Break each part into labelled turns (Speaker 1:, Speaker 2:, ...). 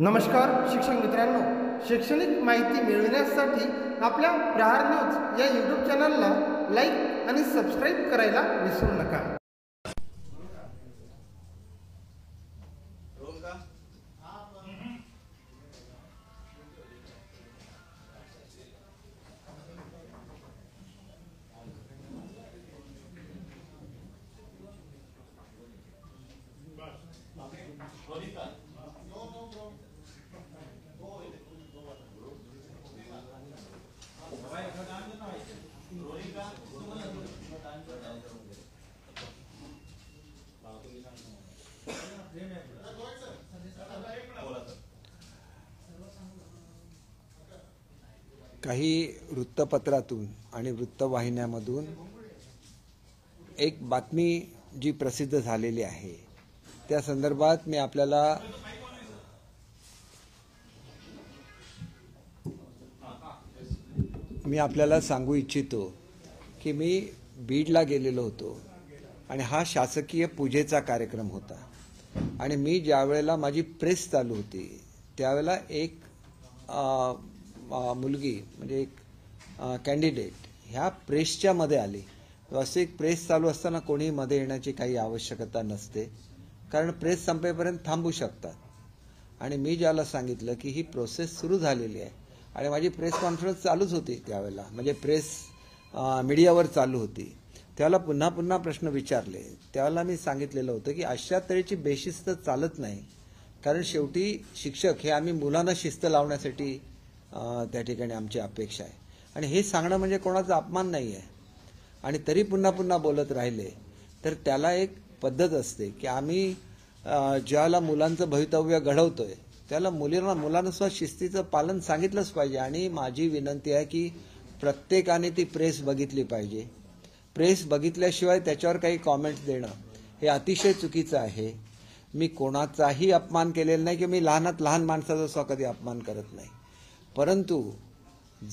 Speaker 1: नमस्कार शिक्षक मित्रांनो, शैक्षणिक माहिती मिळविण्यासाठी आपल्या प्रहार न्यूज या यूट्यूब चॅनलला लाईक आणि सबस्क्राईब करायला विसरू नका.
Speaker 2: काही वृत्तपत्रातून आणि वृत्तवाहिन्यांमधून एक बातमी जी प्रसिद्ध झालेली आहे त्या संदर्भात मी आपल्याला सांगू इच्छितो की मी बीडला गेलेलो होतो आणि हा शासकीय पूजेचा कार्यक्रम होता आणि मी ज्या वेळेला माझी प्रेस चालू होती त्यावेळेला एक मुलगी म्हणजे एक कॅन्डिडेट ह्या प्रेसच्या मध्ये आली. वास्तविक प्रेस चालू असताना कोणी मध्ये येण्याची काही आवश्यकता नसते, कारण प्रेस संपेपर्यंत थांबू शकतात. आणि मी ज्याला सांगितलं की ही प्रोसेस सुरू झालेली आहे आणि माझी प्रेस कॉन्फरन्स चालूच होती त्यावेळेला, म्हणजे प्रेस मीडियावर चालू होती, त्याला पुन्हा पुन्हा प्रश्न विचारले. त्यावेळेला मी सांगितलेलं होतं की अशा तऱ्हेची बेशिस्त चालत नाही, कारण शेवटी शिक्षक हे आम्ही मुलांना शिस्त लावण्यासाठी त्या ठिकाणी आमची अपेक्षा आहे. आणि हे सांगणं म्हणजे कोणाचा अपमान नाही आहे. आणि तरी पुन्हा पुन्हा बोलत राहिले तर त्याला एक पद्धत असते की आम्ही ज्याला मुलांचं भवितव्य घडवतोय त्याला मुलांना सुद्धा शिस्तीचं पालन सांगितलंच पाहिजे. आणि माझी विनंती आहे की प्रत्येकाने ती प्रेस बघितली पाहिजे. प्रेस बघितल्याशिवाय त्याच्यावर काही कॉमेंट्स देणं हे अतिशय चुकीचं आहे. मी कोणाचाही अपमान केलेला नाही की मी लहानात लहान माणसाचा सुद्धा कधी अपमान करत नाही, परंतु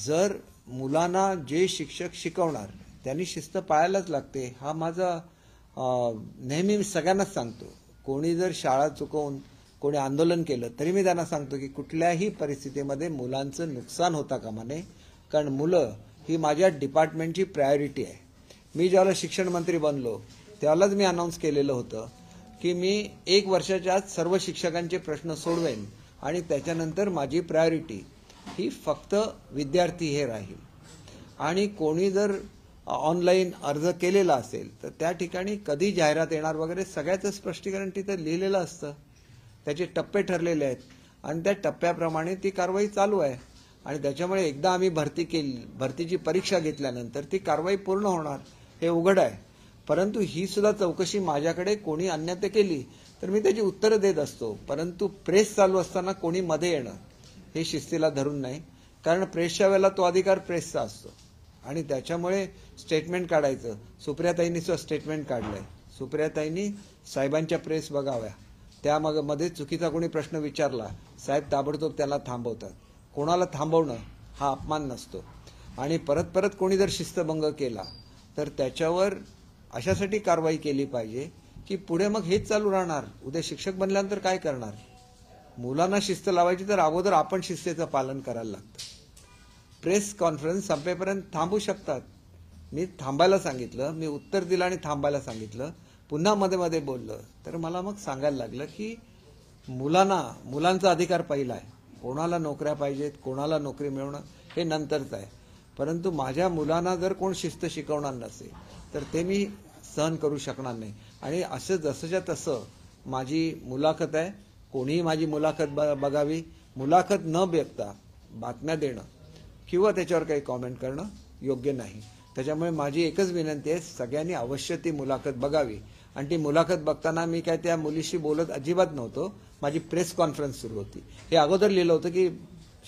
Speaker 2: जर मुलांना जे शिक्षक शिकवणार त्यांनी शिस्त पाळायलाच लागते. हा माझा नेहमी सगळ्यांनाच सांगतो. कोणी जर शाळा चुकवून कोणी आंदोलन केलं तरी मी त्यांना सांगतो की कुठल्याही परिस्थितीमध्ये मुलांचं नुकसान होता कामा नये, कारण मुलं ही माझ्या डिपार्टमेंटची प्रायोरिटी आहे. मी ज्यावेळेला शिक्षण मंत्री बनलो त्यावेळेलाच मी अनाऊन्स केलेलं होतं की मी 1 वर्षाच्या आत सर्व शिक्षकांचे प्रश्न सोडवेन आणि त्याच्यानंतर माझी प्रायोरिटी ही फक्त विद्यार्थी हे राहील. आणि कोणी जर ऑनलाईन अर्ज केलेला असेल तर त्या ठिकाणी कधी जाहिरात येणार वगैरे सगळ्याचं स्पष्टीकरण तिथं लिहिलेलं असतं. त्याचे टप्पे ठरलेले आहेत आणि त्या टप्प्याप्रमाणे ती कारवाई चालू आहे. आणि त्याच्यामुळे एकदा आम्ही भरतीची परीक्षा घेतल्यानंतर ती कारवाई पूर्ण होणार हे उघड आहे. परंतु ही सुद्धा चौकशी माझ्याकडे कोणी अन्यथा केली तर मी त्याची उत्तरं देत असतो. परंतु प्रेस चालू असताना कोणी मध्ये येणं हे शिस्तीला धरून नाही, कारण प्रेसच्या वेळेला तो अधिकार प्रेसचा असतो. आणि त्याच्यामुळे स्टेटमेंट काढायचं, सुप्रियाताईंनी सुद्धा स्टेटमेंट काढलंय. सुप्रियाताईंनी साहेबांच्या प्रेस बघाव्या, त्यामध्ये चुकीचा कोणी प्रश्न विचारला साहेब ताबडतोब त्याला थांबवतात. कोणाला थांबवणं हा अपमान नसतो. आणि परत परत कोणी जर शिस्तभंग केला तर त्याच्यावर अशासाठी कारवाई केली पाहिजे की पुढे मग हेच चालू राहणार. उद्या शिक्षक बनल्यानंतर काय करणार? मुलांना शिस्त लावायची तर अगोदर आपण शिस्तेचं पालन करायला लागतं. प्रेस कॉन्फरन्स संपेपर्यंत थांबू शकतात. मी थांबायला सांगितलं, मी उत्तर दिलं आणि थांबायला सांगितलं, पुन्हा मध्ये मध्ये बोललं तर मला मग सांगायला लागलं की मुलांचा अधिकार पहिला आहे. कोणाला नोकऱ्या पाहिजेत, कोणाला नोकरी मिळवणं हे नंतरच आहे. परंतु माझ्या मुलांना जर कोण शिस्त शिकवणार नसेल तर ते मी सहन करू शकणार नाही. आणि असं जसंच्या तसं माझी मुलाखत आहे, कोणीही माझी मुलाखत बघावी. मुलाखत न बघता बातम्या देणं किंवा त्याच्यावर काही कॉमेंट करणं योग्य नाही. त्याच्यामुळे माझी एकच विनंती आहे, सगळ्यांनी अवश्य ती मुलाखत बघावी. आणि ती मुलाखत बघताना मी काय त्या मुलीशी बोलत अजिबात नव्हतो. माझी प्रेस कॉन्फरन्स सुरू होती. हे अगोदर लिहिलं होतं की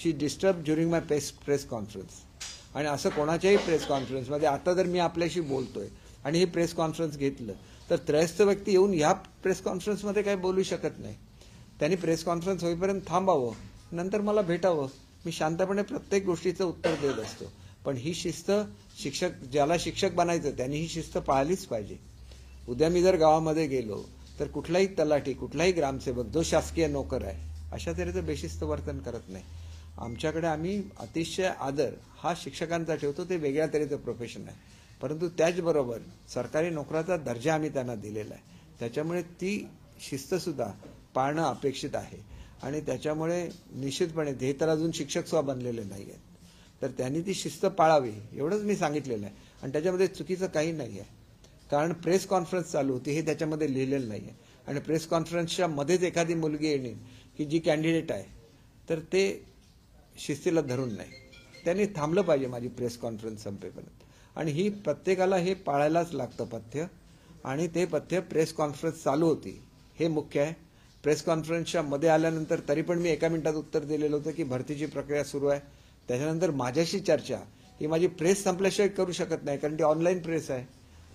Speaker 2: शी डिस्टर्ब ड्युरिंग माय प्रेस कॉन्फरन्स. आणि असं कोणाच्याही प्रेस कॉन्फरन्समध्ये आता जर मी आपल्याशी बोलतोय आणि ही प्रेस कॉन्फरन्स घेतलं तर त्रयस्थ व्यक्ती येऊन ह्या प्रेस कॉन्फरन्समध्ये काही बोलू शकत नाही. त्यांनी प्रेस कॉन्फरन्स होईपर्यंत थांबावं, नंतर मला भेटावं. मी शांतपणे प्रत्येक गोष्टीचं उत्तर देत असतो. पण ही शिस्त ज्याला शिक्षक बनायचं त्यांनी ही शिस्त पाळलीच पाहिजे. उद्या मी जर गावामध्ये गेलो तर कुठलाही तलाठी, कुठलाही ग्रामसेवक जो शासकीय नोकर आहे अशा तऱ्हेचं बेशिस्त वर्तन करत नाही. आमच्याकडे आम्ही अतिशय आदर हा शिक्षकांचा ठेवतो, ते वेगळ्या तऱ्हेचं प्रोफेशन आहे. परंतु त्याचबरोबर सरकारी नोकराचा दर्जा आम्ही त्यांना दिलेला आहे. त्याच्यामुळे ती शिस्तसुद्धा पाळणं अपेक्षित आहे. आणि त्याच्यामुळे निश्चितपणे ते तर अजून शिक्षक सुद्धा बनलेले नाही आहेत, तर त्यांनी ती शिस्त पाळावी एवढंच मी सांगितलेलं आहे. आणि त्याच्यामध्ये चुकीचं काही नाही आहे, कारण प्रेस कॉन्फरन्स चालू होती हे त्याच्यामध्ये लिहिलेलं नाही आहे. आणि प्रेस कॉन्फरन्सच्या मध्येच एखादी मुलगी येणे की जी कॅन्डिडेट आहे तर ते शिस्तीला धरून नाही, त्यांनी थांबलं पाहिजे माझी प्रेस कॉन्फरन्स संपेपर्यंत. आणि ही प्रत्येकाला हे पाळायलाच लागतं पथ्य, आणि ते पथ्य प्रेस कॉन्फरन्स चालू होती हे मुख्य आहे. प्रेस कॉन्फरन्सच्या मध्ये आल्यानंतर तरी पण मी 1 मिनिटात उत्तर दिलेलं होतं की भरतीची प्रक्रिया सुरू आहे. त्याच्यानंतर माझ्याशी चर्चा ही माझी प्रेस संपल्याशिवाय करू शकत नाही, कारण ती ऑनलाईन प्रेस आहे.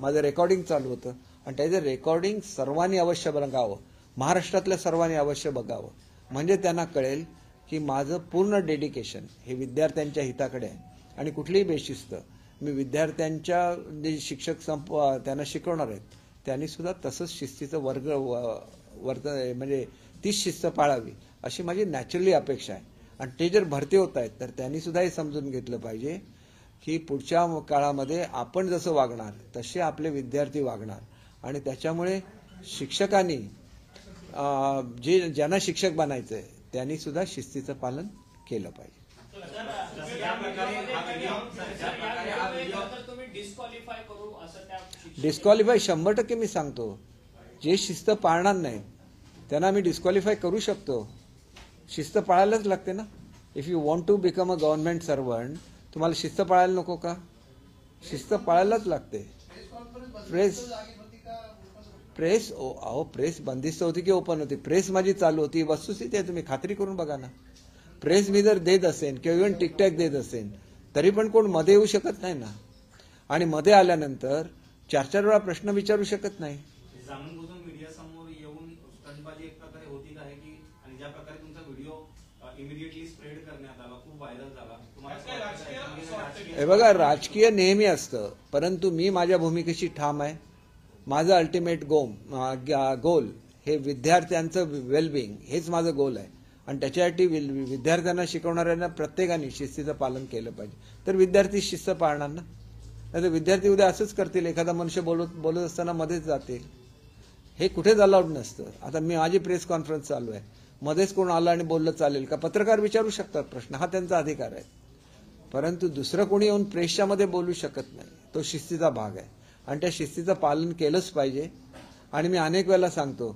Speaker 2: माझं रेकॉर्डिंग चालू होतं आणि त्याचं रेकॉर्डिंग सर्वांनी अवश्य बघावं, महाराष्ट्रातल्या सर्वांनी अवश्य बघावं, म्हणजे त्यांना कळेल की माझं पूर्ण डेडिकेशन हे विद्यार्थ्यांच्या हिताकडे आहे. आणि कुठलीही बेशिस्त मी विद्यार्थ्यांच्या जे शिक्षक त्यांना शिकवणार आहेत त्यांनी सुद्धा तसंच शिस्तीचं म्हणजे तीच शिस्त पाळावी अशी माझी नॅचरली अपेक्षा आहे. आणि ते जर भरती होत आहेत तर त्यांनी सुद्धा हे समजून घेतलं पाहिजे की पुढच्या काळामध्ये आपण जसं वागणार तसे आपले विद्यार्थी वागणार. आणि त्याच्यामुळे शिक्षकांनी ज्यांना शिक्षक बनायचंय त्यांनी सुद्धा शिस्तीचं पालन केलं पाहिजे. डिस्क्वालिफाय 100% मी सांगतो, जे शिस्त पाळणार नाही त्यांना मी डिस्क्वालिफाय करू शकतो. शिस्त पाळायलाच लागते ना. If you want to become a government servant तुम्हाला शिस्त पाळायला नको का? शिस्त पाळायलाच लागते. प्रेस बंदिस्त होती की ओपन होती? प्रेस माझी चालू होती, वस्तुस्थिती आहे, तुम्ही खात्री करून बघा ना. प्रेस मी जर देत असेल किंवा इव्हन टिकटॅक देत असेल तरी पण कोण मध्ये येऊ शकत नाही ना. आणि मध्ये आल्यानंतर 4-4 वेळा प्रश्न विचारू शकत नाही.
Speaker 3: जाणून बुजून मीडिया समोर येऊन स्टंटबाजी एक प्रकारे होती आहे की, आणि ज्या प्रकारे तुमचा व्हिडिओ इमिडिएटली स्प्रेड करण्यात आला, खूप व्हायरल झाला,
Speaker 2: हे बघा राजकीय नेहमी असतं, परंतु मी माझ्या भूमिकेशी ठाम आहे. माझं अल्टिमेट गोल हे विद्यार्थ्यांचं वेलबिंग हेच माझं गोल आहे. आणि त्याच्यासाठी विद्यार्थ्यांना शिकवणाऱ्यांना प्रत्येकाने शिस्तीचं पालन केलं पाहिजे, तर विद्यार्थी शिस्त पाळणार ना. नाही तर विद्यार्थी उद्या असंच करतील, एखादा मनुष्य बोलत असताना मध्येच जातील. हे कुठेच अलाउड नसतं. आता माझी प्रेस कॉन्फरन्स चालू आहे, मध्येच कोण आलं आणि बोललं चालेल का? पत्रकार विचारू शकतात प्रश्न, हा त्यांचा अधिकार आहे. परंतु दुसरं कोणी येऊन प्रेसच्या मध्ये बोलू शकत नाही, तो शिस्तीचा भाग आहे. आणि त्या शिस्तीचं पालन केलंच पाहिजे. आणि मी अनेक वेळेला सांगतो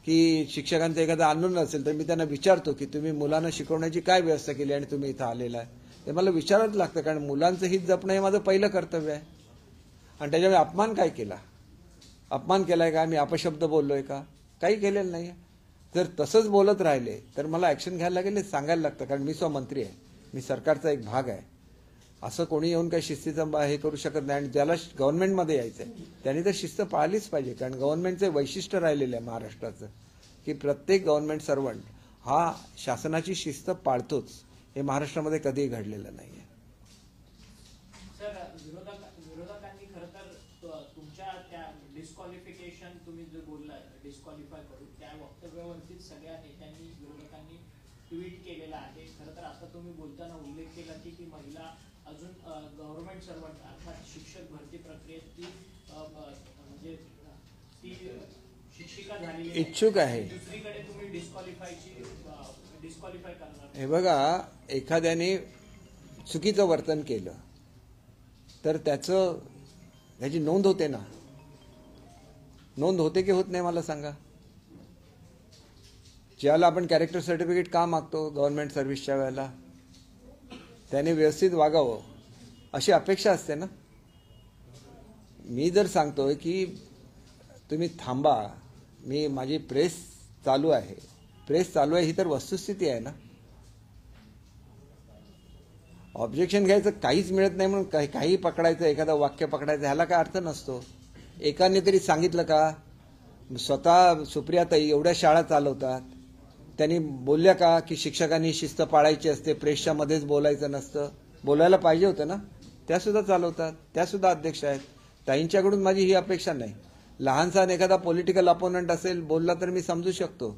Speaker 2: की शिक्षकांचं एखादं आंदोलन असेल तर मी त्यांना विचारतो की तुम्ही मुलांना शिकवण्याची काय व्यवस्था केली आणि तुम्ही इथं आलेला आहे. ते मला विचारावंच लागतं, कारण मुलांचं हित जपणं हे माझं पहिलं कर्तव्य आहे. आणि त्याच्यामुळे अपमान काय केला? अपमान केलाय का? मी अपशब्द बोललोय का? काही केलेलं नाही. जर तसंच बोलत राहिले तर मला ऍक्शन घ्यायला लागेल, सांगायला लागतं, कारण मी स्वमंत्री आहे, मी सरकारचा एक भाग आहे. असं कोणी येऊन काही शिस्तीचं हे करू शकत नाही. आणि ज्याला गव्हर्नमेंटमध्ये यायचंय त्यांनी तर शिस्त पाळलीच पाहिजे, कारण गव्हर्नमेंटचं वैशिष्ट्य राहिलेलं आहे महाराष्ट्राचं की प्रत्येक गव्हर्नमेंट सर्वंट हा शासनाची शिस्त पाळतोच. हे महाराष्ट्रामध्ये कधीही घडलेलं नाहीये.
Speaker 4: सर, विरोधकांनी खरं तर तुमच्या त्या डिस्क्वालिफिकेशन तुम्ही जे बोललाय डिस्क्वालिफाय करून त्या वक्तव्यावरती सगळ्या नेत्यांनी विरोधकांनी ट्विट केलेला आहे. खरं तर आता तुम्ही बोलताना उल्लेख केला की महिला अजून गव्हर्नमेंट सर्वंट अर्थात शिक्षक भरती प्रक्रियेत ती म्हणजे ती शिक्षिका झालेली
Speaker 2: इच्छुक आहे.
Speaker 4: दुसरीकडे तुम्ही डिस्क्वालिफाय करणार.
Speaker 2: हे बघा, एखाद्याने चुकीचं वर्तन केलं तर त्याची नोंद होते ना. नोंद होते की होत नाही मला सांगा? ज्याला आपण कॅरेक्टर सर्टिफिकेट का मागतो गव्हर्नमेंट सर्व्हिसच्या वेळेला, त्याने व्यवस्थित वागावं अशी अपेक्षा असते ना. मी जर सांगतोय की तुम्ही थांबा, माझी प्रेस चालू आहे ही तर वस्तुस्थिती आहे ना. ऑब्जेक्शन घ्यायचं काहीच मिळत नाही म्हणून काही पकडायचं, एखादं वाक्य पकडायचं, ह्याला काय अर्थ नसतो. एकाने तरी सांगितलं का? स्वतः सुप्रियाताई एवढ्या शाळा चालवतात, त्यांनी बोलल्या का की शिक्षकांनी शिस्त पाळायची असते, प्रेसच्या मध्येच बोलायचं नसतं? बोलायला पाहिजे होतं ना. त्या सुद्धा चालवतात, त्या सुद्धा अध्यक्ष आहेत. ताईंच्याकडून माझी ही अपेक्षा नाही. लहानसा एखादा पॉलिटिकल अपोनंट असेल बोलला तर मी समजू शकतो,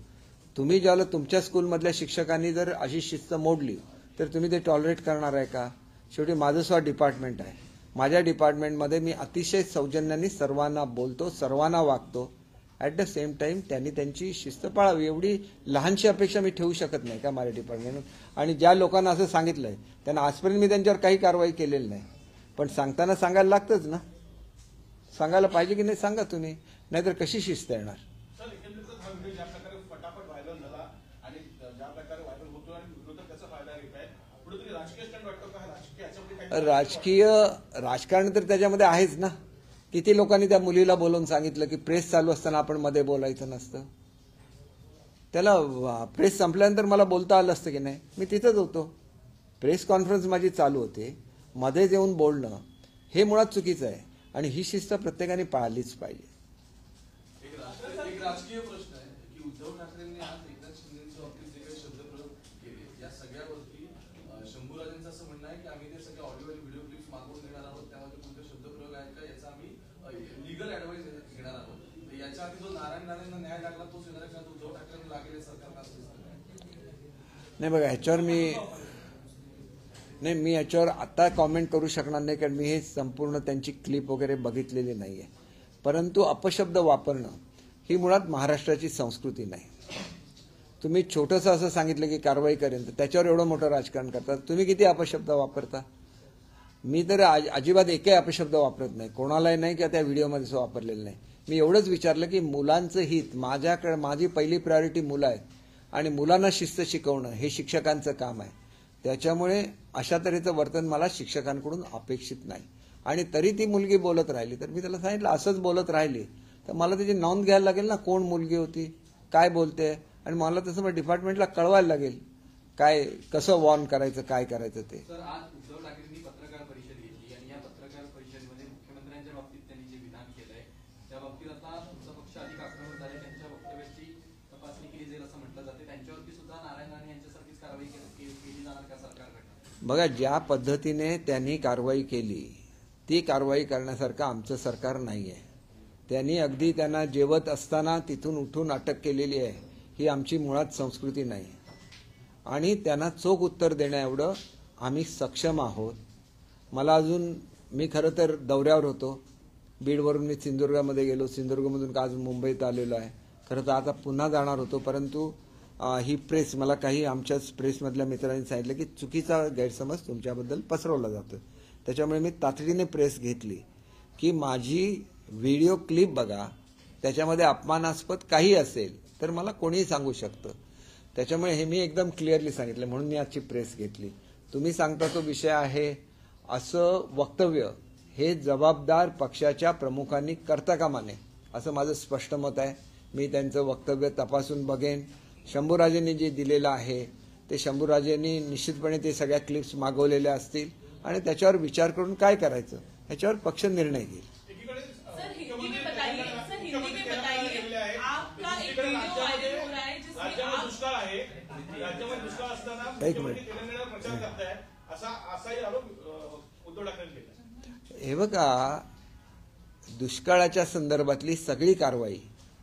Speaker 2: तुम्ही ज्यावेळेला तुमच्या स्कूलमधल्या शिक्षकांनी जर अशी शिस्त मोडली तर तुम्ही ते टॉलरेट करणार आहे का? शेवटी माझं स्वतः डिपार्टमेंट आहे. माझ्या डिपार्टमेंटमध्ये मी अतिशय सौजन्याने सर्वांना बोलतो, सर्वांना वागतो. ॲट द सेम टाइम त्यांनी त्यांची शिस्त पाळावी एवढी लहानशी अपेक्षा मी ठेवू शकत नाही का माझ्या डिपार्टमेंट. आणि ज्या लोकांना असं सांगितलंय त्यांना आजपर्यंत मी त्यांच्यावर काही कारवाई केलेली नाही, पण सांगताना सांगायला लागतंच ना. सांगायला पाहिजे की नाही सांगा तुम्ही, नाहीतर कशी शिस्त येणार.
Speaker 5: सर एकंदरीतच हा व्हिडिओ ज्या प्रकारे फटाफट व्हायरल झाला आणि ज्या प्रकारे व्हायरल होतो आणि विरोधक त्याचा फायदा घेत आहेत, कुठेतरी राजकीय स्टंट वाटतो का? राजकीय याच्यामध्ये काही
Speaker 2: राजकीय राजकारण तर त्याच्यामध्ये आहेच ना. किती लोकांनी त्या मुलीला बोलवून सांगितलं की प्रेस चालू असताना आपण मध्ये बोलायचं नसतं. त्याला प्रेस संपल्यानंतर मला बोलता आलं असतं की नाही, मी तिथंच होतो. प्रेस कॉन्फरन्स माझी चालू होते, मध्ये येऊन बोलणं हे मुळात चुकीचं आहे आणि ही शिस्त प्रत्येकाने पाळलीच पाहिजे.
Speaker 5: एक राजकीय प्रश्न आहे की उद्धव ठाकरेंनी आज एकनाथ शिंदेच्या बाबतीत जे काही शब्दप्रयोग केले या सगळ्यावरती शंभूराजांचं असं म्हणणं आहे की आम्ही ते सगळे ऑडिओ आणि व्हिडिओ क्लिप्स मागवून देणार आहोत, त्यामध्ये कोणते शब्दप्रयोग आहेत का याचा आम्ही लीगल ऍडवाइस घेणार आहोत. याच्या आधी जो नारायण राणेंना न्याय लागला तोच येणार आहे का उद्धव ठाकरेंना लागेल सरकारला असं
Speaker 2: नाही. बघा ह्याच्यावर मी याच्यावर आता कॉमेंट करू शकणार नाही, कारण मी हे संपूर्ण त्यांची क्लिप वगैरे बघितलेली नाहीये. परंतु अपशब्द वापरणं ही मुळात महाराष्ट्राची संस्कृती नाही. तुम्ही छोटंसं असं सांगितलं की कारवाई करेन तर त्याच्यावर एवढं मोठं राजकारण करतात. तुम्ही किती अपशब्द वापरता? मी तर अजिबात एकही अपशब्द वापरत नाही, कोणालाही नाही किंवा त्या व्हिडिओमध्ये वापरलेलं नाही. मी एवढंच विचारलं की मुलांचं हित माझ्याकडे, माझी पहिली प्रायोरिटी मुलं आहेत आणि मुलांना शिस्त शिकवणं हे शिक्षकांचं काम आहे. त्याच्यामुळे अशा तऱ्हेचं वर्तन मला शिक्षकांकडून अपेक्षित नाही. आणि तरी ती मुलगी बोलत राहिली तर मी त्याला सांगितलं असंच बोलत राहिली तर मला त्याची नोंद घ्यायला लागेल ना, कोण मुलगी होती, काय बोलते, आणि मला तसं मग डिपार्टमेंटला कळवायला लागेल काय कसं वॉर्न करायचं, काय करायचं ते.
Speaker 6: सर आज उद्धव ठाकरेंनी पत्रकार परिषद घेतली आणि या पत्रकार परिषदेमध्ये मुख्यमंत्र्यांच्या बाबतीत त्यांनी जे विधान केलंय त्या बाबतीत आता तुमचा पक्ष अधिक आक्रमक झाले, त्यांच्या वक्तव्याची तपासणी केली जाईल असं म्हटलं जाते. त्यांच्यावरती सुद्धा नारायण राणे यांच्यासारखीच कारवाई केली जाणार का सरकारकडनं?
Speaker 2: बघा ज्या पद्धतीने त्यांनी कारवाई केली ती कारवाई करण्यासारखं आमचं सरकार नाही आहे. त्यांनी अगदी त्यांना जेवत असताना तिथून उठून अटक केलेली आहे, ही आमची मुळात संस्कृती नाही. आणि त्यांना चोख उत्तर देण्या एवढं आम्ही सक्षम आहोत. मला अजून मी खरं तर दौऱ्यावर होतो, बीडवरून मी सिंधुदुर्गामध्ये गेलो, सिंधुदुर्गमधून आज मुंबईत आलेलो आहे. खरं तर आता पुन्हा जाणार होतो, परंतु ही प्रेस, मला काही आमच्याच प्रेसमधल्या मित्रांनी सांगितलं की चुकीचा गैरसमज तुमच्याबद्दल पसरवला जातो. त्याच्यामुळे मी तातडीने प्रेस घेतली की माझी व्हिडिओ क्लिप बघा, त्याच्यामध्ये अपमानास्पद काही असेल तर मला कोणीही सांगू शकतं. त्याच्यामुळे हे मी एकदम क्लिअरली सांगितलं, म्हणून मी आजची प्रेस घेतली. तुम्ही सांगता तो विषय आहे असं वक्तव्य हे जबाबदार पक्षाच्या प्रमुखांनी करता कामा नये असं माझं स्पष्ट मत आहे. मी त्यांचं वक्तव्य तपासून बघेन. शंभूराजेंनी जे दिलेलं आहे ते शंभूराजेंनी निश्चितपणे ते सगळ्या क्लिप्स मागवलेल्या असतील आणि त्याच्यावर विचार करून काय करायचं ह्याच्यावर पक्ष निर्णय घेईल.
Speaker 7: सर हिंदी में बताइए, आपका एक वीडियो वायरल हो रहा है जिसमें
Speaker 5: राज्यामध्ये दुष्काळ आहे, राज्यामध्ये दुष्काळ असताना मुख्यमंत्री तेलंगणावर प्रचार करताय असाही आरोप उद्धव ठाकरेंनी केला.
Speaker 2: हे बघा, दुष्काळाच्या संदर्भातली सगळी कारवाई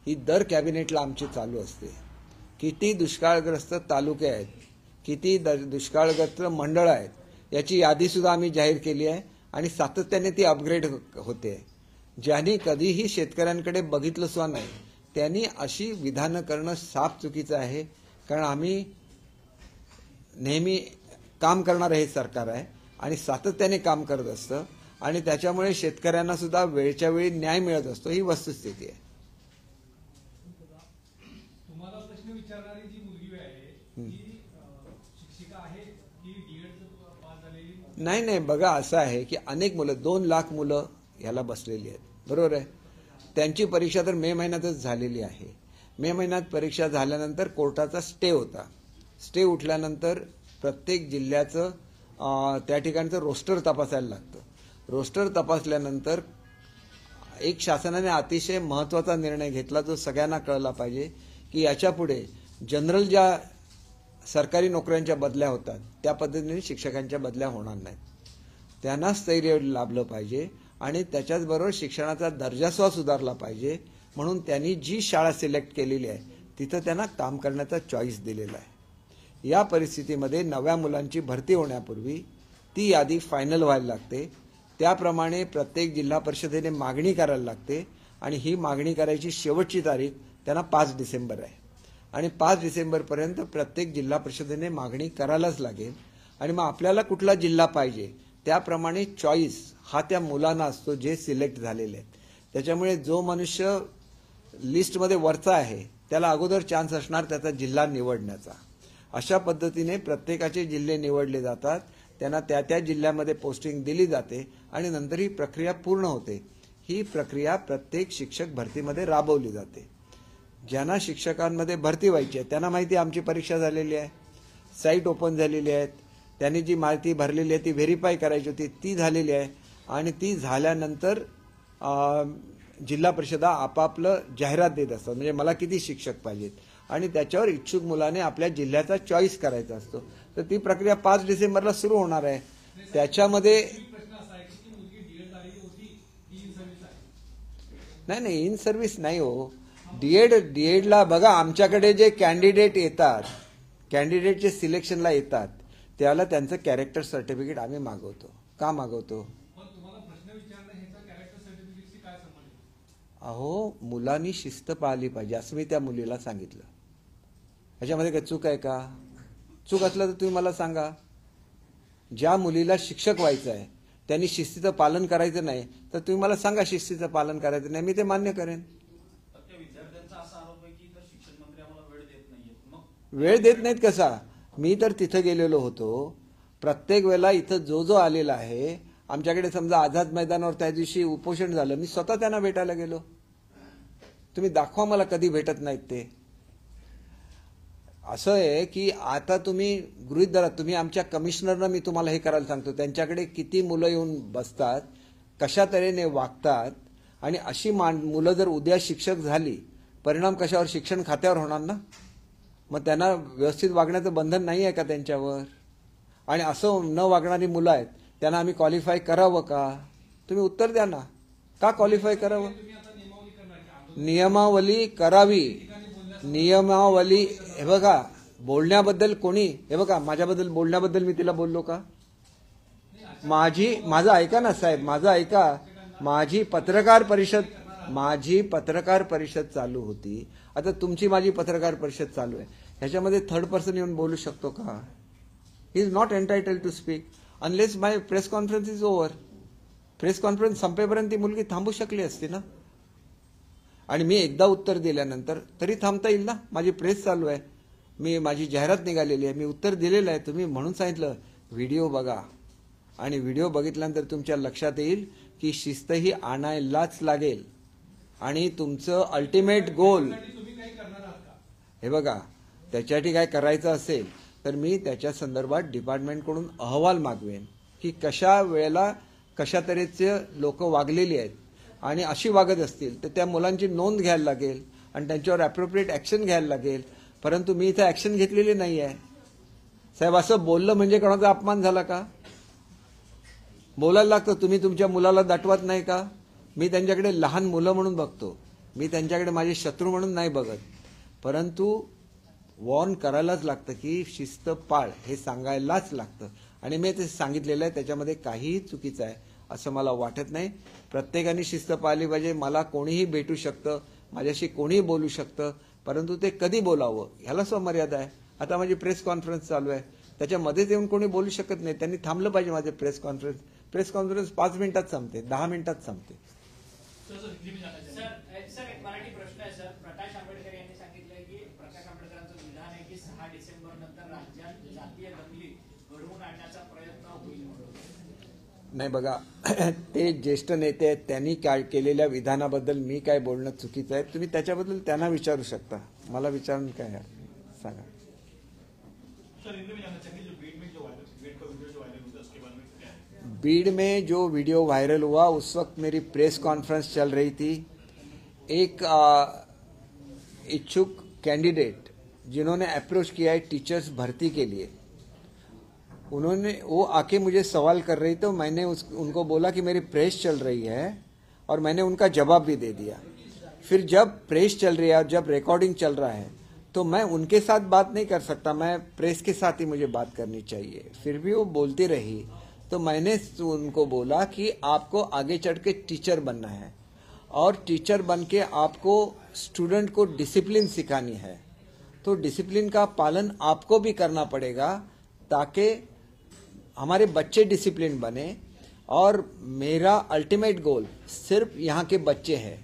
Speaker 2: ही दर कॅबिनेटला आमची चालू असते. किती दुष्काळग्रस्त तालुके आहेत, किती दुष्काळग्रस्त मंडळं आहेत याची यादी सुद्धा आम्ही जाहीर केली आहे आणि सातत्याने ती अपग्रेड होते. ज्यांनी कधीही शेतकऱ्यांकडे बघितलं सुद्धा नाही त्यांनी अशी विधानं करणं साफ चुकीचं आहे. कारण आम्ही नेहमी काम करणारं हे सरकार आहे आणि सातत्याने काम करत असतं आणि त्याच्यामुळे शेतकऱ्यांना सुद्धा वेळच्या वेळी न्याय मिळत असतो, ही वस्तुस्थिती आहे.
Speaker 8: तुम्हाला प्रश्न विचारणारी जी मुलगी आहे ती शिक्षिका आहे की डीएड पास झालेली?
Speaker 2: नाही, बघा असं आहे की अनेक मुलं, 2 लाख मुलं याला बसलेली आहेत, बरोबर आहे. त्यांची परीक्षा तर मे महिन्यातच झालेली आहे. मे महिन्यात परीक्षा झाल्यानंतर कोर्टाचा स्टे होता. स्टे उठल्यानंतर प्रत्येक जिल्ह्याचं त्या ठिकाणचं रोस्टर तपासायला लागतं. रोस्टर तपासल्यानंतर एक शासनाने अतिशय महत्त्वाचा निर्णय घेतला जो सगळ्यांना कळला पाहिजे की याच्यापुढे जनरल ज्या सरकारी नोकऱ्यांच्या बदल्या होतात त्या पद्धतीने शिक्षकांच्या बदल्या होणार नाहीत. त्यांना स्थैर्य लाभलं पाहिजे आणि त्याच्याचबरोबर शिक्षणाचा दर्जा सुद्धा सुधारला पाहिजे. म्हणून त्यांनी जी शाळा सिलेक्ट केलेली आहे तिथं त्यांना काम करण्याचा चॉईस दिलेला आहे. या परिस्थितीमध्ये नव्या मुलांची भरती होण्यापूर्वी ती यादी फायनल व्हायला लागते. त्याप्रमाणे प्रत्येक जिल्हा परिषदेने मागणी करायला लागते आणि ही मागणी करायची शेवटची तारीख त्यांना 5 डिसेंबर आहे आणि 5 डिसेंबरपर्यंत प्रत्येक जिल्हा परिषदेने मागणी करायलाच लागेल. आणि मग आपल्याला कुठला जिल्हा पाहिजे त्याप्रमाणे चॉईस हा त्या मुलांना असतो जे सिलेक्ट झालेले आहेत. त्याच्यामुळे जो मनुष्य लिस्टमध्ये वरचा आहे त्याला अगोदर चान्स असणार त्याचा जिल्हा निवडण्याचा. अशा पद्धतीने प्रत्येकाचे जिल्हे निवडले जातात, त्यांना त्या त्या जिल्ह्यामध्ये पोस्टिंग दिली जाते आणि नंतर ही प्रक्रिया पूर्ण होते. ही प्रक्रिया प्रत्येक शिक्षक भरतीमध्ये राबवली जाते. ज्यांना शिक्षकांमध्ये भरती व्हायची आहे त्यांना माहिती आमची परीक्षा झालेली आहे, साईट ओपन झालेली आहेत, त्यांनी जी माहिती भरलेली आहे ती व्हेरीफाय करायची होती ती झालेली आहे आणि ती झाल्यानंतर जिल्हा परिषदा आपापलं जाहिरात देत असतात. म्हणजे मला किती शिक्षक पाहिजेत आणि त्याच्यावर इच्छुक मुलाने आपल्या जिल्ह्याचा चॉईस करायचा असतो. तर ती प्रक्रिया 5 डिसेंबरला सुरू होणार आहे. त्याच्यामध्ये
Speaker 8: प्रश्न असा आहे की ती मुलगी डीएड झालेली होती की इन सर्व्हिस आहे?
Speaker 2: नाही इन सर्व्हिस नाही हो. डीएडला बघा आमच्याकडे जे कॅन्डिडेट येतात, कॅन्डिडेटचे सिलेक्शनला येतात त्याला त्यांचं कॅरेक्टर सर्टिफिकेट आम्ही मागवतो. का मागवतो?
Speaker 8: पण तुम्हाला प्रश्न विचारणं ह्याचा कॅरेक्टर सर्टिफिकेटशी काय संबंध आहे?
Speaker 2: अहो मुलांनी शिस्त पाळली पाहिजे असं मी त्या मुलीला सांगितलं. ह्याच्यामध्ये काही चूक आहे का? चूक असलं तर तुम्ही मला सांगा. ज्या मुलीला शिक्षक व्हायचं आहे त्यांनी शिस्तीचं पालन करायचं नाही तर तुम्ही मला सांगा शिस्तीचं पालन करायचं नाही, मी ते मान्य करेन.
Speaker 3: त्या विद्यार्थ्यांचा असा आरोप आहे की तर शिक्षण मंत्री आम्हाला वेळ देत नाहीये. मग
Speaker 2: वेळ देत नाहीत कसा? मी तर तिथं गेलेलो होतो. प्रत्येक वेळेला इथं जो जो आलेला आहे आमच्याकडे समजा आझाद मैदानावर त्या दिवशी उपोषण झालं, मी स्वतः त्यांना भेटायला गेलो. तुम्ही दाखवा मला कधी भेटत नाहीत ते. असं आहे की आता तुम्ही गृहीत धरा, तुम्ही आमच्या कमिशनरनं मी तुम्हाला हे करायला सांगतो त्यांच्याकडे किती मुलं येऊन बसतात, कशा तऱ्हेने वागतात आणि अशी मुलं जर उद्या शिक्षक झाली परिणाम कशावर? शिक्षण खात्यावर होणार ना. मग त्यांना व्यवस्थित वागण्याचं बंधन नाही आहे का त्यांच्यावर? आणि असं न वागणारी मुलं आहेत त्यांना आम्ही क्वालिफाय करावं का? तुम्ही उत्तर द्या ना. का क्वालिफाय करावं? नियमावली करावी. नियमावली हे बघा बोलण्याबद्दल कोणी हे बघा माझ्याबद्दल बोलण्याबद्दल मी तिला बोललो का? माझं ऐका ना साहेब, माझं ऐका. माझी पत्रकार परिषद चालू होती. आता तुमची माझी पत्रकार परिषद चालू आहे. ह्याच्यामध्ये थर्ड पर्सन येऊन बोलू शकतो का? He is not entitled to speak unless my press conference is over. Press conference संपेपर्यंत ती मुलगी थांबू शकली असती ना. आणि मी एकदा उत्तर दिल्यानंतर तरी थांबता येईल ना. माझी प्रेस चालू आहे, माझी जाहिरात निघालेली आहे, मी उत्तर दिलेलं आहे. तुम्ही म्हणून सांगितलं व्हिडिओ बघा आणि व्हिडिओ बघितल्यानंतर तुमच्या लक्षात येईल की शिस्त ही आणायलाच लागेल आणि तुमचं अल्टिमेट गोल हे बघा. त्याच्यासाठी काय करायचं असेल तर मी त्याच्या संदर्भात डिपार्टमेंटकडून अहवाल मागवेन की कशा वेळेला कशा तऱ्हेचे लोक वागलेली आहेत आणि अशी वागत असतील तर त्या मुलांची नोंद घ्यायला लागेल आणि त्यांच्यावर अप्रोप्रिएट ऍक्शन घ्यायला लागेल. परंतु मी इथं ऍक्शन घेतलेली नाही आहे. साहेब असं बोललं म्हणजे कोणाचा अपमान झाला का? बोलायला लागतं. तुम्ही तुमच्या मुलाला दाटवत नाही का? मी त्यांच्याकडे लहान मुलं म्हणून बघतो, मी त्यांच्याकडे माझे शत्रू म्हणून नाही बघत. परंतु वॉर्न करायलाच लागतं की शिस्त पाळ हे सांगायलाच लागतं आणि मी ते सांगितलेलं आहे. त्याच्यामध्ये काहीही चुकीचं आहे असं मला वाटत नाही. प्रत्येकाने शिस्त पाळली पाहिजे. मला कोणीही भेटू शकतं, माझ्याशी कोणीही बोलू शकतं, परंतु ते कधी बोलावं ह्याला स्वमर्यादा आहे. आता माझी प्रेस कॉन्फरन्स चालू आहे, त्याच्यामध्येच येऊन कोणी बोलू शकत नाही. त्यांनी थांबलं पाहिजे. माझे प्रेस कॉन्फरन्स 5 मिनिटात संपते, 10 मिनिटात संपते.
Speaker 4: सर एक मराठी प्रश्न आहे सर. प्रकाश आंबेडकर यांनी सांगितलंय की प्रकाश आंबेडकरांचं विधान आहे की 6 डिसेंबर नंतर राज्यात जातीय दंगली घडवून आणण्याचा प्रयत्न होईल.
Speaker 2: नाही बघा ते ज्येष्ठ नेते आहेत, त्यांनी काय केलेल्या विधानाबद्दल मी काय बोलणं चुकीचं आहे. तुम्ही त्याच्याबद्दल त्यांना विचारू शकता, मला विचारून काय सांगा. बीड में जो वीडियो वायरल हुआ उस वक्त मेरी प्रेस कॉन्फ्रेंस चल रही थी. एक इच्छुक कैंडिडेट जिन्होंने अप्रोच किया है टीचर्स भर्ती के लिए, वो आके मुझे सवाल कर रही तो मैंने उनको बोला कि मेरी प्रेस चल रही है और मैंने उनका जवाब भी दे दिया. फिर जब प्रेस चल रही है और जब रिकॉर्डिंग चल रहा है तो मैं उनके साथ बात नहीं कर सकता, मैं प्रेस के साथ ही मुझे बात करनी चाहिए। फिर भी वो बोलती रही, तो मैंने उनको बोला कि आपको आगे चढ़ के टीचर बनना है और टीचर बन के आपको स्टूडेंट को डिसिप्लिन सिखानी है। तो डिसिप्लिन का पालन आपको भी करना पड़ेगा ताकि हमारे बच्चे डिसिप्लिन बने। और मेरा अल्टीमेट गोल सिर्फ यहाँ के बच्चे हैं,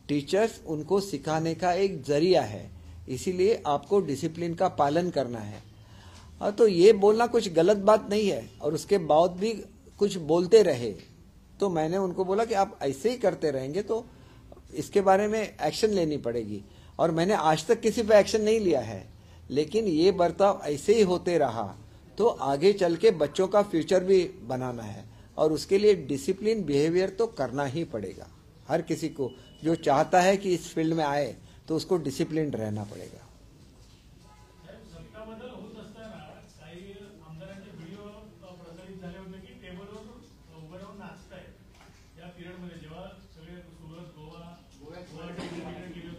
Speaker 2: टीचर्स उनको सिखाने का एक जरिया है, इसीलिए आपको डिसिप्लिन का पालन करना है। तो ये बोलना कुछ गलत बात नहीं है, और उसके बाद भी कुछ बोलते रहे तो मैंने उनको बोला कि आप ऐसे ही करते रहेंगे तो इसके बारे में एक्शन लेनी पड़ेगी। और मैंने आज तक किसी पे एक्शन नहीं लिया है, लेकिन ये बर्ताव ऐसे ही होते रहा तो आगे चल के बच्चों का फ्यूचर भी बनाना है, और उसके लिए डिसिप्लिन बिहेवियर तो करना ही पड़ेगा। हर किसी को जो चाहता है कि इस फील्ड में आए तो उसको डिसिप्लिन रहना पड़ेगा।
Speaker 8: सत्ता बदल होत असताना काही आमदारांचे व्हिडिओ प्रसारित झाले होते की टेबलवर उभं राहून नाचताय या पिरियडमध्ये, जेव्हा सगळे सुरत, गुवाहाटी गेले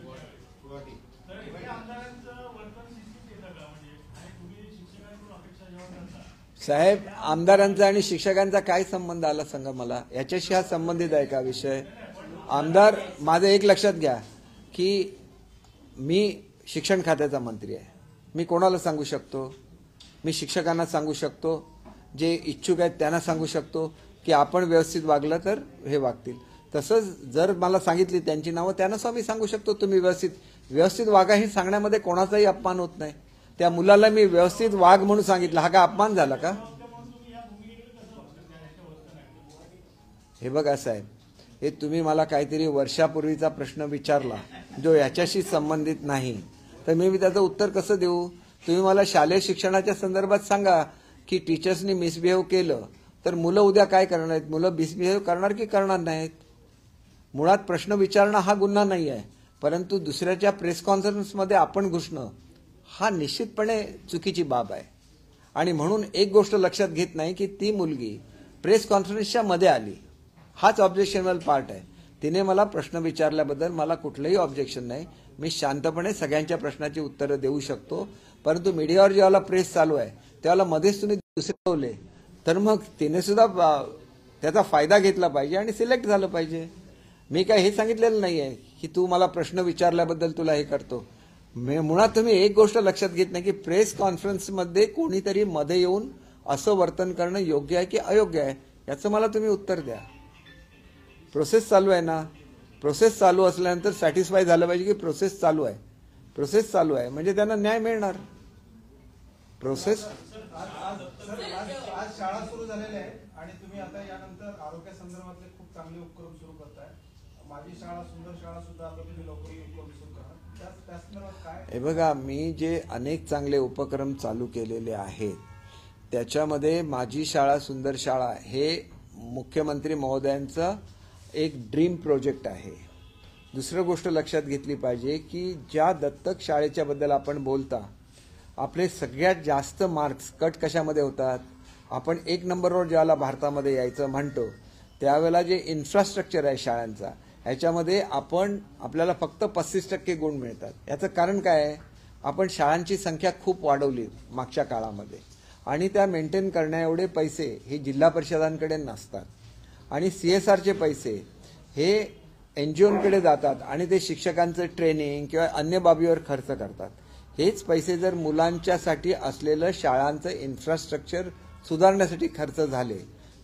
Speaker 8: होते, तर हे आमदारांचं वर्तन शिस्तीत येतं का? म्हणजे आणि तुम्ही शिक्षकांकडून अपेक्षा जेव्हा करता,
Speaker 2: साहेब, आमदारांचा आणि शिक्षकांचा काय संबंध आला सांगा मला? याच्याशी हा संबंधित आहे का विषय? आमदार, माझं एक लक्षात घ्या की मी शिक्षण खात्याचा मंत्री आहे, मी कोणाला सांगू शकतो? मी शिक्षकांना सांगू शकतो, जे इच्छुक आहेत त्यांना सांगू शकतो की आपण व्यवस्थित वागलं तर हे वागतील। तसंच जर मला सांगितली त्यांची नावं, त्यांना सुद्धा मी सांगू शकतो तुम्ही व्यवस्थित वागा, हे सांगण्यामध्ये कोणाचाही अपमान होत नाही। त्या मुलाला मी व्यवस्थित वाग म्हणून सांगितलं, हा का अपमान झाला का? हे बघा साहेब, हे तुम्ही मला काहीतरी वर्षापूर्वीचा प्रश्न विचारला जो याच्याशी संबंधित नाही, तर मी त्याचं उत्तर कसं देऊ? तुम्ही मला शालेय शिक्षणाच्या संदर्भात सांगा की टीचर्सनी मिसबिहेव केलं तर मुलं उद्या काय करणार आहेत? मुलं मिसबिहेव करणार की करणार नाहीत? मुळात प्रश्न विचारणं हा गुन्हा नाही आहे, परंतु दुसऱ्याच्या प्रेस कॉन्फरन्समध्ये आपण घुसणं हा निश्चितपणे चुकीची बाब आहे। आणि म्हणून एक गोष्ट लक्षात घेत नाही की ती मुलगी प्रेस कॉन्फरन्सच्या मध्ये आली, हाच ऑब्जेक्शनल पार्ट आहे। तिने मला प्रश्न विचारल्याबद्दल मला कुठलंही ऑब्जेक्शन नाही, मी शांतपणे सगळ्यांच्या प्रश्नाची उत्तरं देऊ शकतो। परंतु मीडियावर जेव्हा प्रेस चालू आहे त्याला मध्येच तुम्ही दुसरे ठेवले तर मग तिने सुद्धा त्याचा फायदा घेतला पाहिजे आणि सिलेक्ट झालं पाहिजे। मी काय हे सांगितलेलं नाहीये की तू मला प्रश्न विचारल्याबद्दल तुला हे करतो। मुळात तुम्ही एक गोष्ट लक्षात घेत नाही की प्रेस कॉन्फरन्समध्ये कोणीतरी मध्ये येऊन असं वर्तन करणं योग्य आहे की अयोग्य आहे, याचं मला तुम्ही उत्तर द्या। प्रोसेस चालू आहे ना, प्रोसेस चालू असल्यानंतर सॅटिस्फाय झालं पाहिजे की प्रोसेस चालू आहे म्हणजे त्यांना न्याय मिळणार। प्रोसेस
Speaker 1: आज शाळा सुरू झालेल्या आहे आणि तुम्ही आता यानंतर आरोग्य संदर्भातले खूप चांगले उपक्रम सुरू करताय। माझी शाळा सुंदर शाळा सुद्धा आता तुम्ही लवकर उपक्रम सुरू करा, त्या संदर्भात काय?
Speaker 2: हे बघा, मी जे अनेक चांगले उपक्रम चालू केलेले आहेत त्याच्यामध्ये माझी शाळा सुंदर शाळा हे मुख्यमंत्री महोदयांचं एक ड्रीम प्रोजेक्ट आहे। दुसरी गोष्ट लक्षात घेतली पाहिजे की ज्या दत्तक शाळेच्या बद्दल आपण बोलता, आपले सगळ्यात जास्त मार्क्स कट कशामध्ये होतात? आपण 1 नंबरवर ज्याला भारतामध्ये यायचं म्हणतो त्यावेळेला जे इन्फ्रास्ट्रक्चर आहे शाळांचा, ह्याच्यामध्ये आपल्याला फक्त 35% गुण मिळतात। याचं कारण काय आहे? आपण शाळांची संख्या खूप वाढवली मागच्या काळामध्ये आणि त्या मेंटेन करण्या एवढे पैसे हे जिल्हा परिषदांकडे नसतात आणि CSRचे पैसे हे NGOंकडे जातात आणि ते शिक्षकांचं ट्रेनिंग किंवा अन्य बाबीवर खर्च करतात। हेच पैसे जर मुलांच्यासाठी असलेलं शाळांचं इन्फ्रास्ट्रक्चर सुधारण्यासाठी खर्च झाले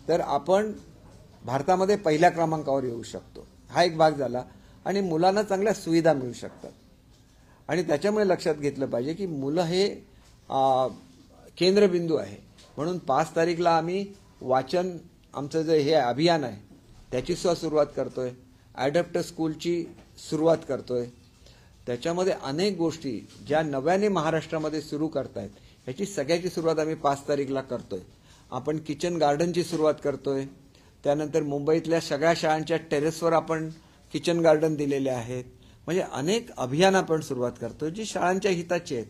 Speaker 2: तर आपण भारतामध्ये पहिल्या क्रमांकावर येऊ शकतो। हा एक भाग झाला आणि मुलांना चांगल्या सुविधा मिळू शकतात। आणि त्याच्यामुळे लक्षात घेतलं पाहिजे की मुलं हे केंद्रबिंदू आहे। म्हणून 5 तारीखला आम्ही वाचन, आमचं जे हे अभियान आहे त्याची सुद्धा सुरुवात करतोय, ॲडॅप्टर स्कूलची सुरुवात करतोय। त्याच्यामध्ये अनेक गोष्टी ज्या नव्याने महाराष्ट्रामध्ये सुरू करतायत ह्याची सगळ्याची सुरुवात आम्ही 5 तारीखला करतोय। आपण किचन गार्डनची सुरुवात करतोय, त्यानंतर मुंबईतल्या सगळ्या शाळांच्या टेरेसवर आपण किचन गार्डन दिलेले आहेत। म्हणजे अनेक अभियान आपण सुरुवात करतोय जी शाळांच्या हिताची आहेत।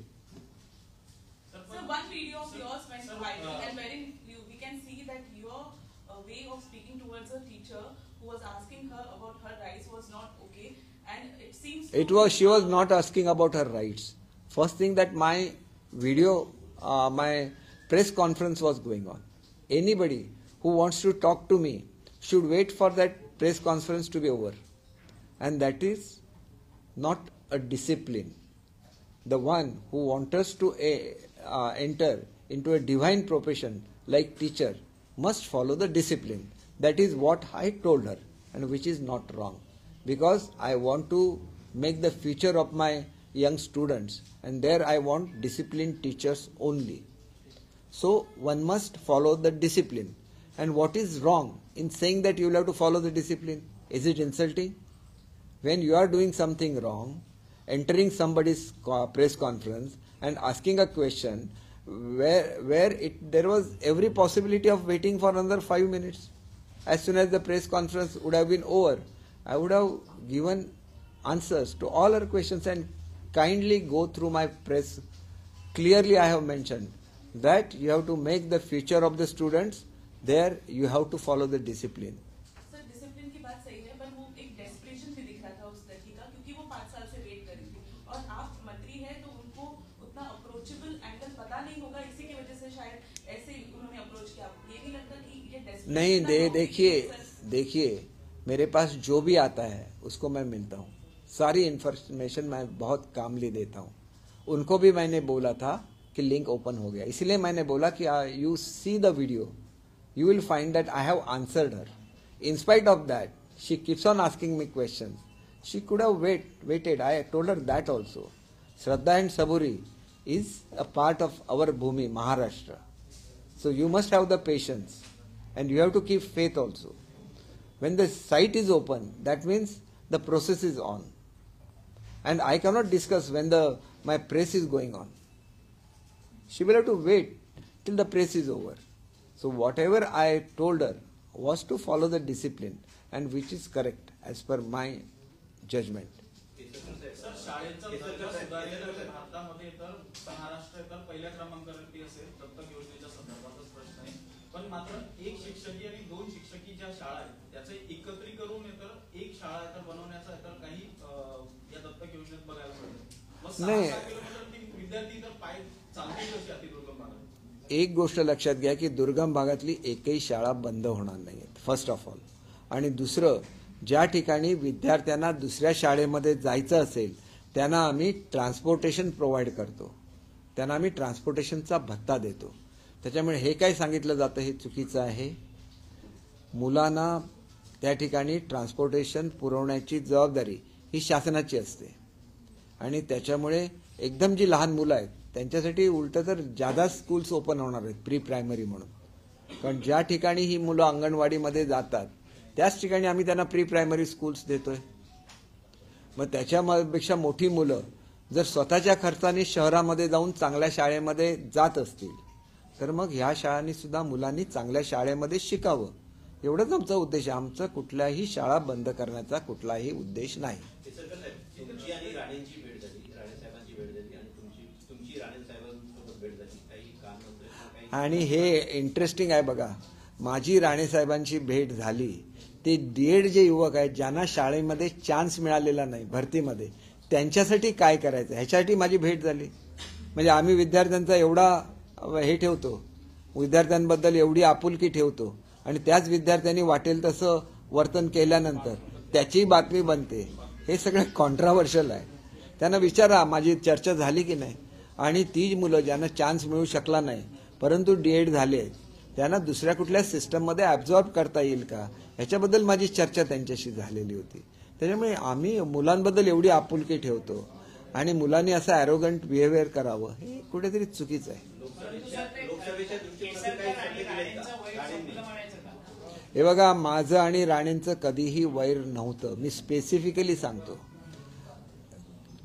Speaker 7: So one video of yours went viral and wherein we can see that your way of speaking towards a teacher who was asking her about her rights was not okay, and it seems
Speaker 2: She was not asking about her rights. First thing that my video, my press conference was going on. Anybody who wants to talk to me should wait for that press conference to be over. And that is not a discipline. The one who wants us to enter into a divine profession like teacher must follow the discipline. That is what I told her, and which is not wrong. Because I want to make the future of my young students, and there I want disciplined teachers only. So one must follow the discipline. And what is wrong in saying that you will have to follow the discipline? Is it insulting? When you are doing something wrong, entering somebody's press conference and asking a question where there was every possibility of waiting for another 5 minutes. As soon as the press conference would have been over, I would have given answers to all her questions, and kindly go through my press. Clearly I have mentioned that you have to make the future of the students. There you have to follow the discipline.
Speaker 7: Sir discipline की बात सही है, पर वो एक desperation भी दिख रहा था उस लड़की का, क्योंकि वो 5 साल से वेट कर रही थी और आप मंत्री हैं तो उनको उतना अप्रोचेबल एंगल पता नहीं होगा, इसी की वजह से शायद ऐसे उन्होंने अप्रोच किया. ये नहीं लगता कि ये डेस्परेशन
Speaker 2: नहीं, देखिए मेरे पास जो भी आता है उसको मैं मिलता हूँ. सारी इन्फॉर्मेशन मैं बहुत कामली देता हूँ. उनको भी मैंने बोला था कि लिंक ओपन हो गया, इसलिए मैंने बोला कि you see the video, you will find that I have answered her. In spite of that, she keeps on asking me questions. She could have waited. I told her that also. Shraddha and Saburi is a part of our Bhumi, Maharashtra. So you must have the patience, and you have to keep faith also. When the site is open, that means the process is on. And I cannot discuss when my press is going on. She will have to wait till the press is over. So whatever I told her was to follow the discipline, and which is correct as per my judgment.
Speaker 3: Sir शाळेचा दर्जा सुधारलेला भारतामध्ये तर महाराष्ट्र तर पहिल्या क्रमांकावरती असेल दत्तक योजनेच्या संदर्भातच प्रश्न आहे. पण मात्र एक शिक्षकी आणि 2 शिक्षकी ज्या शाळा आहेत त्याचे एकत्रीकरण तर एक शाळा तर बनवण्याचा तर काही या दत्तक योजनेत बघायला मिळतं. मग 6 किलोमीटर विद्यार्थी तर पाय चालतील कशी अति दुर्गम भागात?
Speaker 2: एक गोष्ट लक्षात घ्या की दुर्गम भागातली एकही शाळा बंद होणार नाही, फर्स्ट ऑफ ऑल. आणि दुसरं, ज्या ठिकाणी विद्यार्थ्यांना दुसऱ्या शाळेमध्ये जायचं असेल त्यांना आम्ही ट्रान्सपोर्टेशन प्रोव्हाइड करतो, त्यांना आम्ही ट्रान्सपोर्टेशनचा भत्ता देतो. त्याच्यामुळे हे काय सांगितलं जातं हे चुकीचं आहे. मुलांना त्या ठिकाणी ट्रान्सपोर्टेशन पुरवण्याची जबाबदारी ही शासनाची असते. आणि त्याच्यामुळे एकदम जी लहान मुलं आहेत त्यांच्यासाठी उलट तर जादा स्कूल्स ओपन होणार आहेत प्री प्रायमरी म्हणून. कारण ज्या ठिकाणी ही मुलं अंगणवाडीमध्ये जातात त्याच ठिकाणी आम्ही त्यांना प्री प्रायमरी स्कूल्स देतोय. मग त्याच्यापेक्षा मोठी मुलं जर स्वतःच्या खर्चाने शहरामध्ये जाऊन चांगल्या शाळेमध्ये जात असतील तर मग ह्या शाळांनी सुद्धा मुलांनी चांगल्या शाळेमध्ये शिकावं, एवढंच आमचा उद्देश आहे. आमचा कुठल्याही शाळा बंद करण्याचा कुठलाही उद्देश नाही. आणि हे इंटरेस्टिंग आहे बघा, माझी राणेसाहेबांची भेट झाली. ते डीएड जे युवक आहेत ज्यांना शाळेमध्ये चान्स मिळालेला नाही भरतीमध्ये, त्यांच्यासाठी काय करायचं ह्याच्यासाठी माझी भेट झाली. म्हणजे आम्ही विद्यार्थ्यांचा एवढा हे ठेवतो, विद्यार्थ्यांबद्दल एवढी आपुलकी ठेवतो, आणि त्याच विद्यार्थ्यांनी वाटेल तसं वर्तन केल्यानंतर त्याची बातमी बनते. हे सगळं कॉन्ट्राव्हर्शियल आहे. त्यांना विचारा माझी चर्चा झाली की नाही. आणि ती मुलं ज्यांना चान्स मिळू शकला नाही परंतु डीएड झाले त्यांना दुसऱ्या कुठल्या सिस्टममध्ये ॲब्झॉर्ब करता येईल का ह्याच्याबद्दल माझी चर्चा त्यांच्याशी झालेली होती. त्याच्यामुळे आम्ही मुलांबद्दल एवढी आपुलकी ठेवतो आणि मुलांनी असं ॲरोगंट बिहेवियर करावं हे कुठेतरी चुकीचं आहे. हे बघा, माझं आणि राणेंचं कधीही वैर नव्हतं. मी स्पेसिफिकली सांगतो,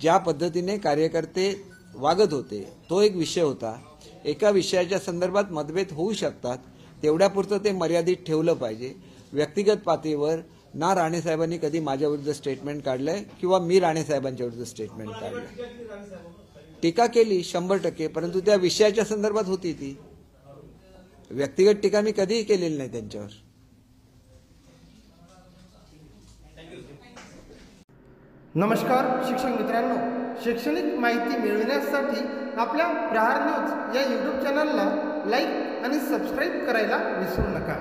Speaker 2: ज्या पद्धतीने कार्यकर्ते वागत होते तो एक विषय होता. एका विषयाच्या संदर्भात मतभेद होऊ शकतात, तेवढ्यापुरतं ते मर्यादित ठेवलं पाहिजे. व्यक्तिगत पातळीवर ना राणेसाहेबांनी कधी माझ्या विरुद्ध स्टेटमेंट काढलंय किंवा मी राणेसाहेबांच्या विरुद्ध स्टेटमेंट काढलंय. टीका केली 100%, परंतु त्या विषयाच्या संदर्भात होती. ती व्यक्तिगत टीका मी कधीही केलेली नाही त्यांच्यावर.
Speaker 1: नमस्कार शिक्षक मित्रांनो, शैक्षणिक माहिती मिळविण्यासाठी आपल्या प्रहार न्यूज या यूट्यूब चॅनलला लाईक आणि सबस्क्राईब करायला विसरू नका.